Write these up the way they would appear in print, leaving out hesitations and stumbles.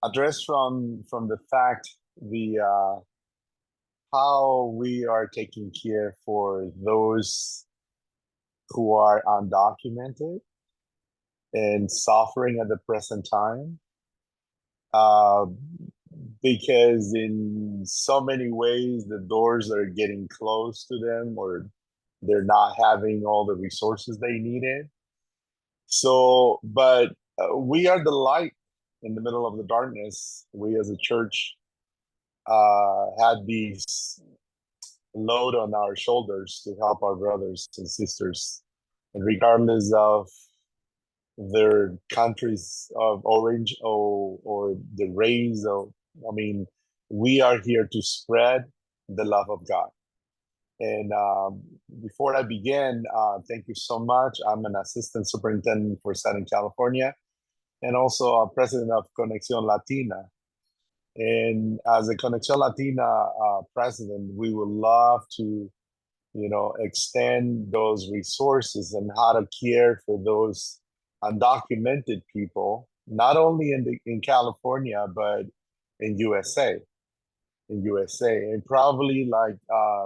address from the fact the how we are taking care for those who are undocumented and suffering at the present time. Uh, because in so many ways the doors are getting closed to them, or they're not having all the resources they needed. So, but we are the light in the middle of the darkness. We as a church had these load on our shoulders to help our brothers and sisters, regardless of their countries of origin or the race. I mean, we are here to spread the love of God. And before I begin, thank you so much. I'm an assistant superintendent for Southern California and also a president of Conexión Latina. And as a Conexión Latina president, we would love to, extend those resources and how to care for those undocumented people, not only in California, but in USA. In USA. And probably like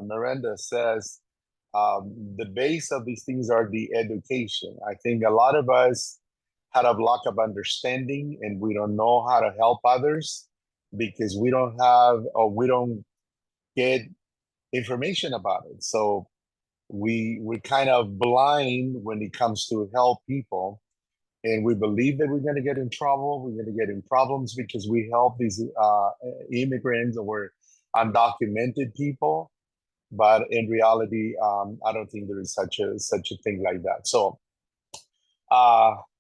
Miranda says, the base of these things are the education. I think a lot of us had a lack of understanding and we don't know how to help others because we don't have or we don't get information about it. So we're kind of blind when it comes to help people. And we believe that we're going to get in trouble. We're going to get in problems because we help these immigrants or undocumented people. But in reality, I don't think there is such a thing like that. So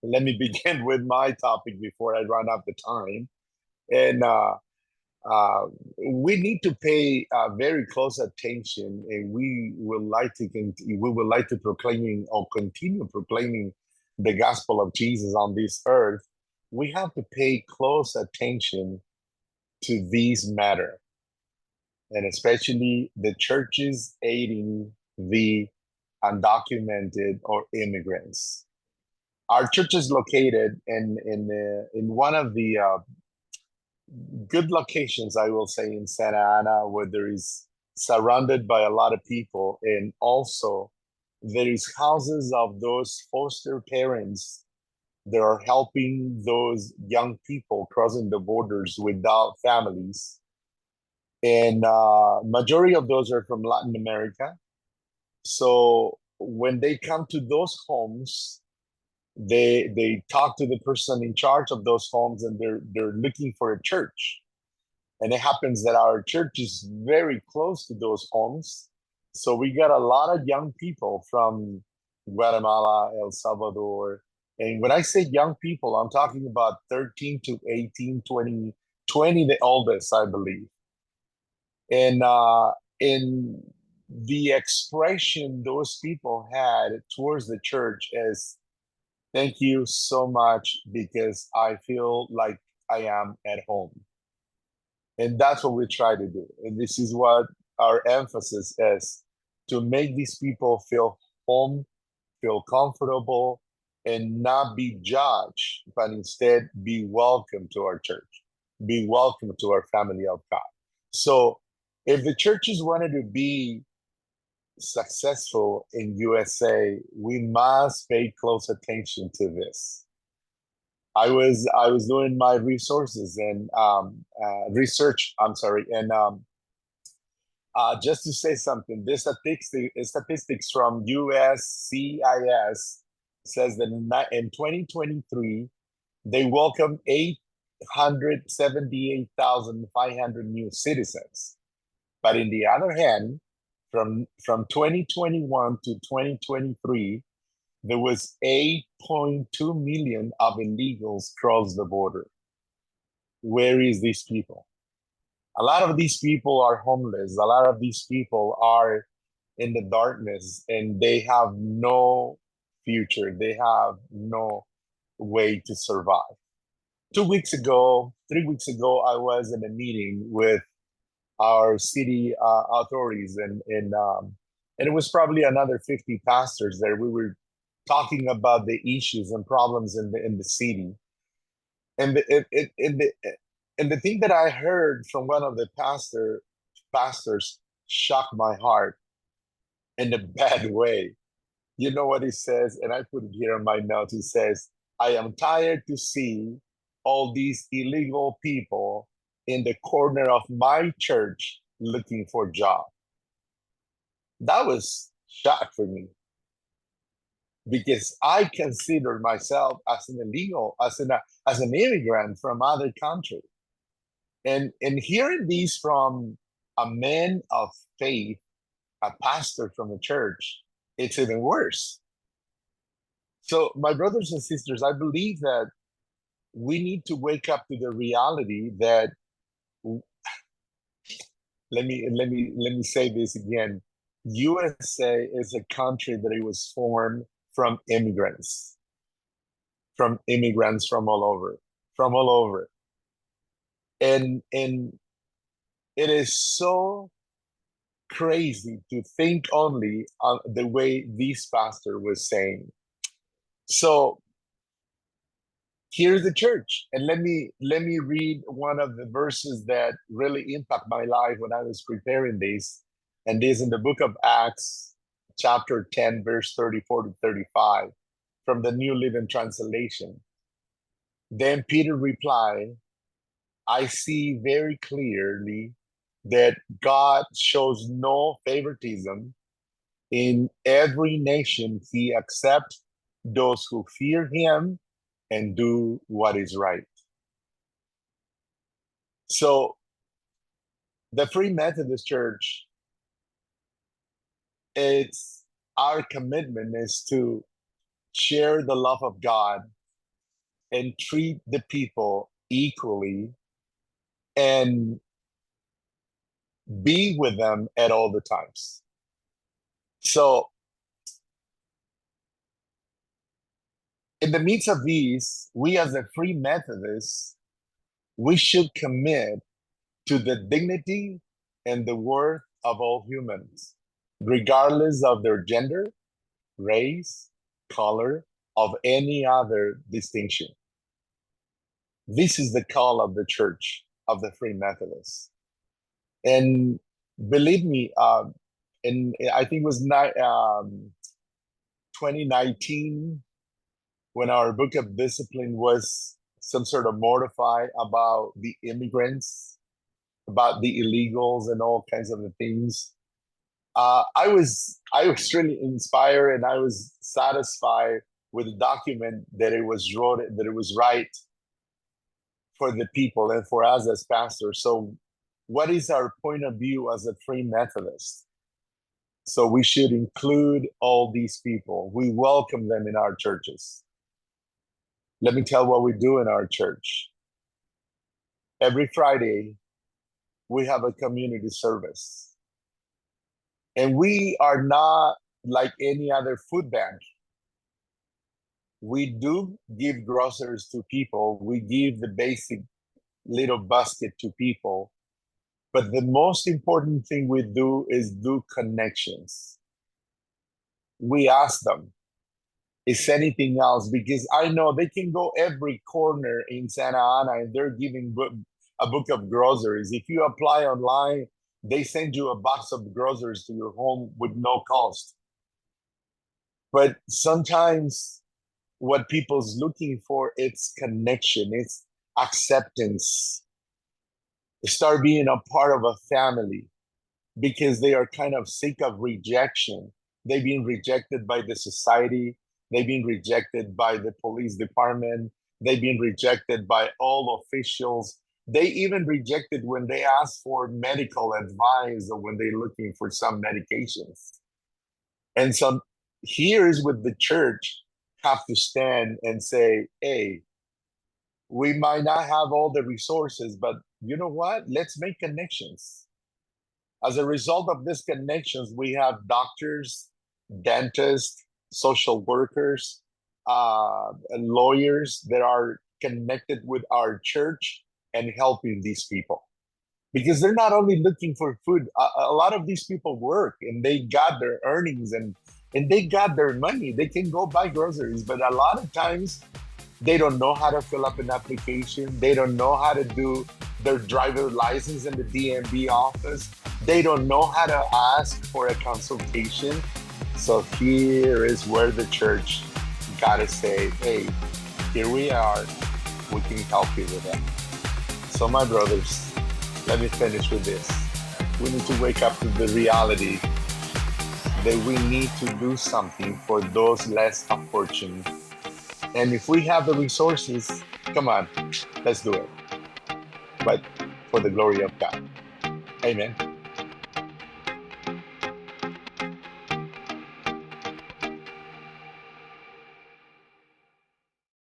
let me begin with my topic before I run out the time. And uh, we need to pay very close attention, and we would like to proclaiming or continue proclaiming the gospel of Jesus on this earth. We have to pay close attention to these matter, and especially the churches aiding the undocumented or immigrants. Our church is located in one of the good locations, I will say, in Santa Ana, where there is surrounded by a lot of people, and also there is houses of those foster parents that are helping those young people crossing the borders without families, and majority of those are from Latin America. So when they come to those homes, they talk to the person in charge of those homes, and they're looking for a church. And it happens that our church is very close to those homes. So we got a lot of young people from Guatemala, El Salvador. And when I say young people, I'm talking about 13 to 18, 20, 20 the oldest, I believe. And in the expression those people had towards the church is, thank you so much because I feel like I am at home. And that's what we try to do. And this is what our emphasis is, to make these people feel home, feel comfortable, and not be judged, but instead be welcome to our church, be welcome to our family of God. So if the churches wanted to be successful in USA, we must pay close attention to this. I was doing my resources and research. I'm sorry, and just to say something, this statistics from USCIS says that in 2023 they welcomed 878,500 new citizens. But in the other hand, from 2021 to 2023, there was 8.2 million of illegals cross the border. Where is these people? A lot of these people are homeless. A lot of these people are in the darkness and they have no future. They have no way to survive. 2 weeks ago, 3 weeks ago, I was in a meeting with our city authorities, and it was probably another 50 pastors there. We were talking about the issues and problems in the city, and And the thing that I heard from one of the pastors shocked my heart in a bad way. You know what he says? And I put it here in my notes. He says, I am tired to see all these illegal people in the corner of my church looking for a job. That was shock for me because I consider myself as an illegal, as an immigrant from other country. And hearing these from a man of faith, a pastor from a church, it's even worse. So, my brothers and sisters, I believe that we need to wake up to the reality that let me say this again. USA is a country that it was formed from immigrants, from all over, from all over. And it is so crazy to think only on the way this pastor was saying. So here's the church, and let me read one of the verses that really impact my life when I was preparing this, and this in the book of Acts, chapter 10, verse 34 to 35, from the New Living Translation. Then Peter replied, I see very clearly that God shows no favoritism. In every nation, he accepts those who fear him and do what is right. So the Free Methodist Church, it's our commitment is to share the love of God and treat the people equally and be with them at all the times. So in the midst of these, we as a Free Methodists, we should commit to the dignity and the worth of all humans, regardless of their gender, race, color, of any other distinction. This is the call of the Church of the Free Methodists. And believe me, and I think it was 2019 when our book of discipline was some sort of mortified about the immigrants, about the illegals and all kinds of the things. I was really inspired, and I was satisfied with the document that it was right for the people and for us as pastors. So what is our point of view as a Free Methodist? So we should include all these people. We welcome them in our churches. Let me tell what we do in our church. Every Friday, we have a community service. And we are not like any other food bank. We do give groceries to people. We give the basic little basket to people. But the most important thing we do is do connections. We ask them, is anything else? Because I know they can go every corner in Santa Ana and they're giving a book of groceries. If you apply online, they send you a box of groceries to your home with no cost. But sometimes what people's looking for, it's connection, it's acceptance. Start being a part of a family because they are kind of sick of rejection. They've been rejected by the society. They've been rejected by the police department. They've been rejected by all officials. They even rejected when they ask for medical advice or when they're looking for some medications. And so here's what the church have to stand and say, hey, we might not have all the resources, but you know what? Let's make connections. As a result of these connections, we have doctors, dentists, social workers, lawyers that are connected with our church and helping these people. Because they're not only looking for food, a lot of these people work and they got their earnings and they got their money. They can go buy groceries, but a lot of times they don't know how to fill up an application. They don't know how to do their driver license in the DMV office. They don't know how to ask for a consultation. So here is where the church got to say, hey, here we are. We can help you with that. So my brothers, let me finish with this. We need to wake up to the reality that we need to do something for those less fortunate. And if we have the resources, come on, let's do it. But for the glory of God. Amen.